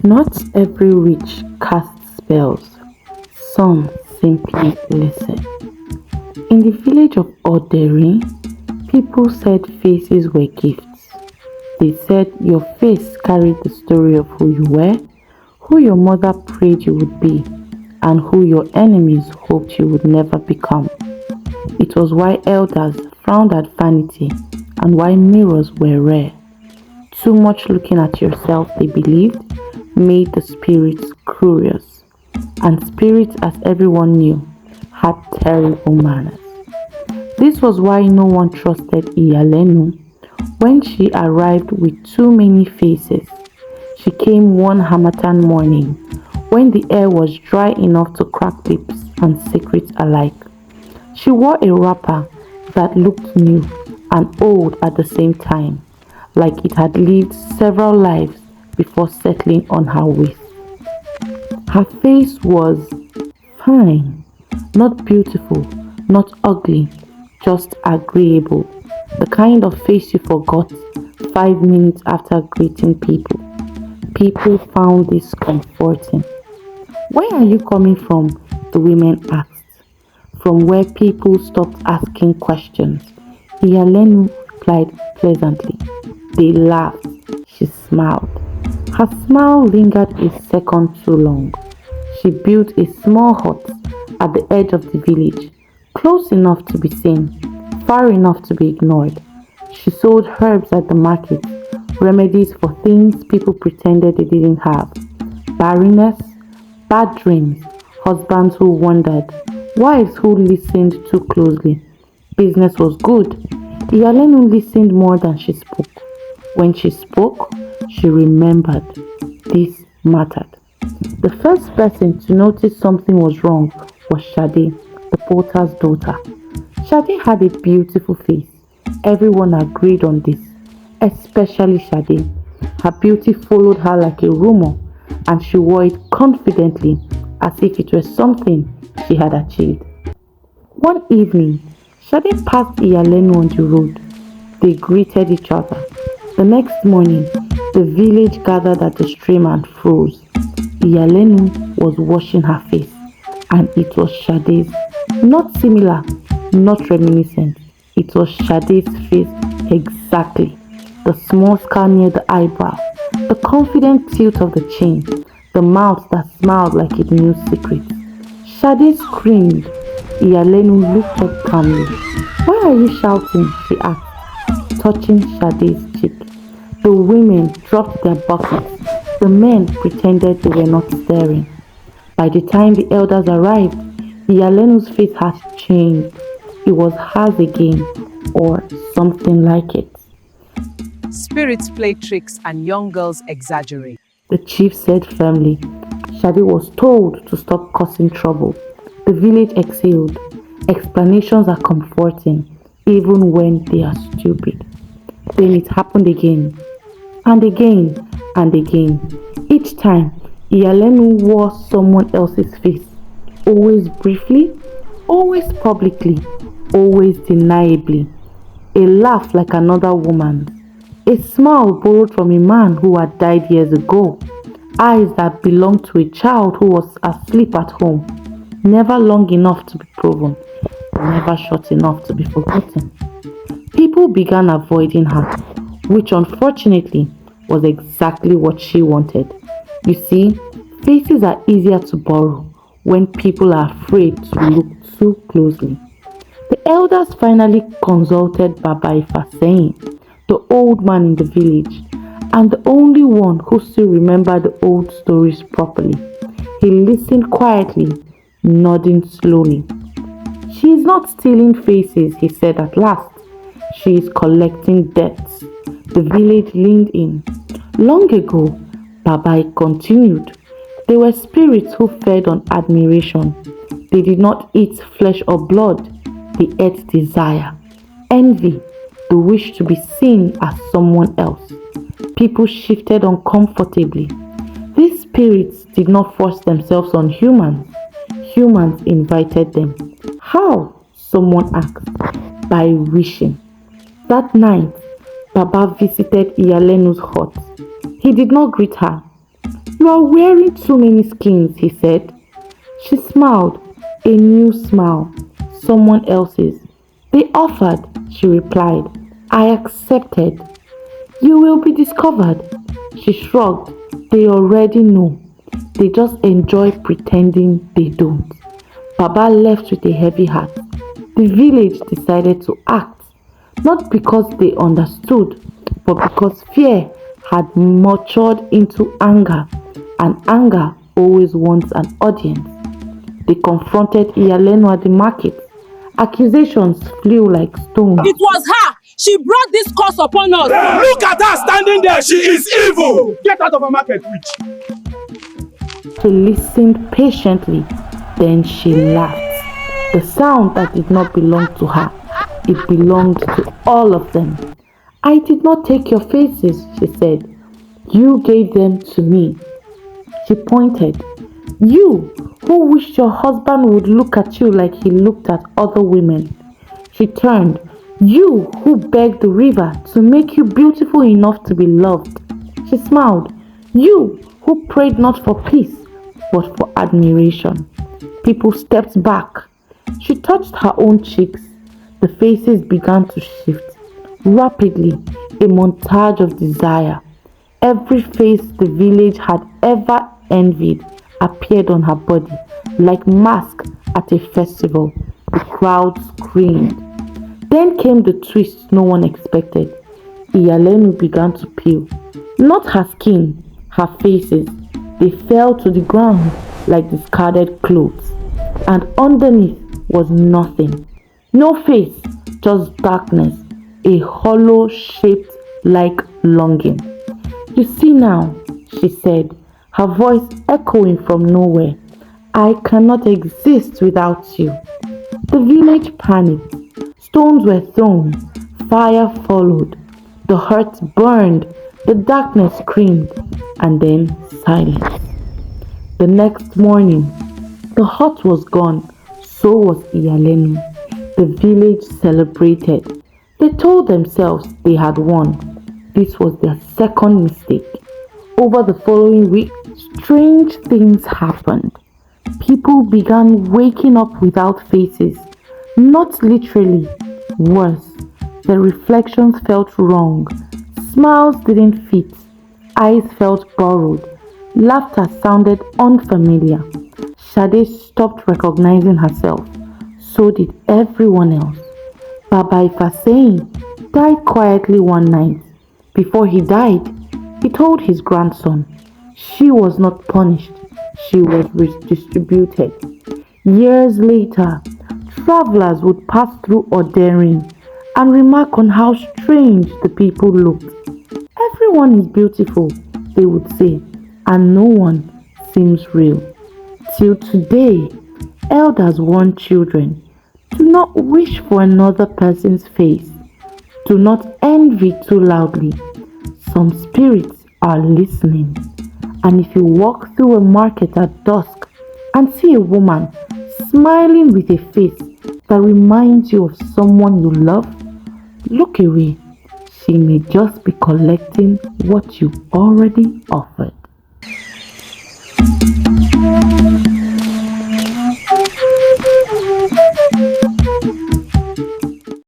Not every witch casts spells, some simply listen. In the village of Oderi, people said faces were gifts. They said your face carried the story of who you were, who your mother prayed you would be, and who your enemies hoped you would never become. It was why elders frowned at vanity and why mirrors were rare. Too much looking at yourself, they believed, made the spirits curious. And spirits, as everyone knew, had terrible manners. This was why no one trusted Iyalenu. When she arrived with too many faces, she came one Hamatan morning when the air was dry enough to crack lips and secrets alike. She wore a wrapper that looked new and old at the same time, like it had lived several lives before settling on her waist. Her face was fine, not beautiful, not ugly, just agreeable. The kind of face you forgot 5 minutes after greeting people. People found this comforting. Where are you coming from? The women asked. From where people stopped asking questions. Iyalenu replied pleasantly. They laughed. She smiled. Her smile lingered a second too long. She built a small hut at the edge of the village, close enough to be seen, far enough to be ignored. She sold herbs at the market, remedies for things people pretended they didn't have. Barrenness, bad dreams, husbands who wondered, wives who listened too closely. Business was good. Iyalenu listened more than she spoke. When she spoke, she remembered. This mattered. The first person to notice something was wrong was Shade, the porter's daughter. Shade had a beautiful face. Everyone agreed on this, especially Shade. Her beauty followed her like a rumor, and she wore it confidently as if it was something she had achieved. One evening, Shade passed Iyalenu on the road. They greeted each other. The next morning, the village gathered at the stream and froze. Iyalenu was washing her face, and it was Shade's. Not similar, not reminiscent. It was Shade's face exactly. The small scar near the eyebrow, the confident tilt of the chin, the mouth that smiled like it knew secrets. Shade screamed. Iyalenu looked up calmly. Why are you shouting? She asked, touching Shade's cheek. The women dropped their buckets. The men pretended they were not staring. By the time the elders arrived, Iyalenu's face had changed. It was hers again, or something like it. Spirits play tricks and young girls exaggerate. The chief said firmly. Shade was told to stop causing trouble. The village exhaled. Explanations are comforting, even when they are stupid. Then it happened again, and again, and again. Each time, Iyalenu wore someone else's face. Always briefly, always publicly, always deniably. A laugh like another woman's. A smile borrowed from a man who had died years ago. Eyes that belonged to a child who was asleep at home. Never long enough to be proven, never short enough to be forgotten. People began avoiding her, which unfortunately was exactly what she wanted. You see, faces are easier to borrow when people are afraid to look too closely. The elders finally consulted Baba Ifa, saying, the old man in the village, and the only one who still remembered the old stories properly. He listened quietly, nodding slowly. She is not stealing faces, he said at last. She is collecting debts. The village leaned in. Long ago, Babai continued, there were spirits who fed on admiration. They did not eat flesh or blood. They ate desire, envy, the wish to be seen as someone else. People shifted uncomfortably. These spirits did not force themselves on humans. Humans invited them. How? Someone asked. By wishing. That night, Baba visited Iyalenu's hut. He did not greet her. "You are wearing too many skins," he said. She smiled, a new smile, someone else's. "They offered," she replied. "I accepted." "You will be discovered." She shrugged. "They already know. They just enjoy pretending they don't." Baba left with a heavy heart. The village decided to act, not because they understood, but because fear had matured into anger, and anger always wants an audience. They confronted Iyalenu at the market. Accusations flew like stones. It was her. She brought this curse upon us. Look at her standing there. She is evil. Get out of our market, witch. She listened patiently, then she laughed. The sound that did not belong to her, it belonged to all of them. "I did not take your faces," she said. "You gave them to me." She pointed. "You who wished your husband would look at you like he looked at other women." She turned. "You who begged the river to make you beautiful enough to be loved." She smiled. "You who prayed not for peace, but for admiration." People stepped back. She touched her own cheeks. The faces began to shift. Rapidly, a montage of desire. Every face the village had ever envied appeared on her body, like masks at a festival. The crowd screamed. Then came the twist no one expected. Iyalenu began to peel. Not her skin, her faces. They fell to the ground like discarded clothes. And underneath was nothing. No face, just darkness, a hollow shaped like longing. "You see now," she said, her voice echoing from nowhere. "I cannot exist without you." The village panicked. Stones were thrown. Fire followed. The hearts burned. The darkness screamed. And then silence. The next morning, the hut was gone. So was Iyalenu. The village celebrated. They told themselves they had won. This was their second mistake. Over the following week, strange things happened. People began waking up without faces. Not literally. Worse, their reflections felt wrong. Smiles didn't fit. Eyes felt borrowed. Laughter sounded unfamiliar. Shade stopped recognizing herself. So did everyone else. Baba Ifaseyin died quietly one night. Before he died, he told his grandson, she was not punished, she was redistributed. Years later, travelers would pass through Oderin and remark on how strange the people looked. Everyone is beautiful, they would say, and no one seems real. Till today, elders warn children, do not wish for another person's face. Do not envy too loudly. Some spirits are listening. And if you walk through a market at dusk and see a woman smiling with a face that reminds you of someone you love, look away. She may just be collecting what you already offered.